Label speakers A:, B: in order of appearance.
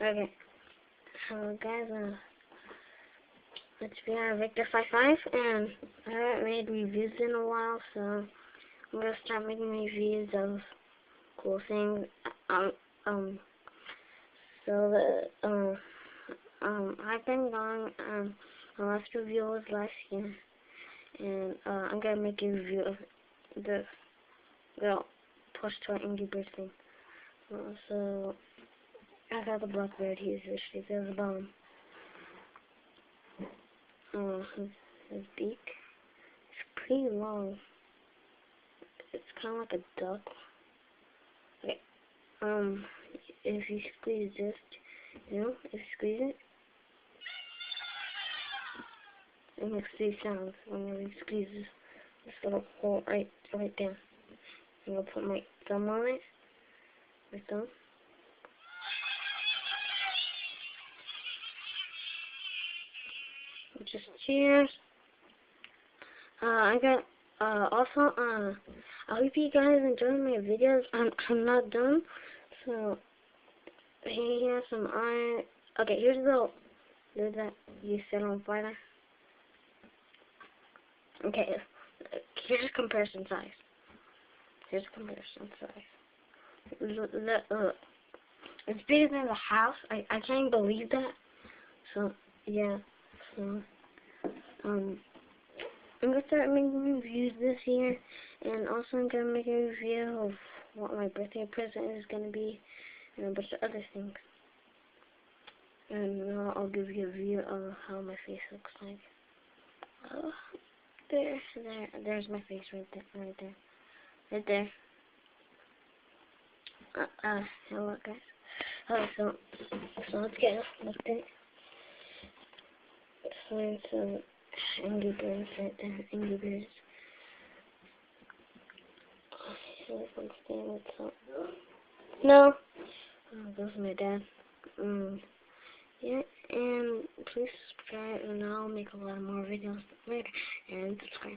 A: Okay. So guys, it's been Victor55, and I haven't made reviews in a while, so I'm gonna start making reviews of cool things. I've been gone. My last review was last year, and I'm gonna make a review of the plush toy Angry Birds thing. So I got the Blackbird. He's actually there's a bomb. His beak is pretty long. It's kind of like a duck. Okay. If you squeeze this, if you squeeze it, it makes these sounds whenever you squeeze this little hole right there. I'm gonna put my thumb on it. My thumb. Just cheers. I got also I hope you guys enjoy my videos. I'm not done. So here's some iron. Okay, here's that you set on fire. Okay, here's a comparison size. Here's a comparison size. It's bigger than the house. I can't believe that. So yeah. So I'm gonna start making reviews this year, and also I'm gonna make a review of what my birthday present is gonna be, and a bunch of other things. And I'll give you a view of how my face looks like. Oh, there's my face right there. Hello guys. So let's get looked at. So it's Angry Birds right there. Angry Birds. So if I'm staying with some. No. Oh, goes my dad. Yeah, and please subscribe, and I'll make a lot more videos later. And subscribe.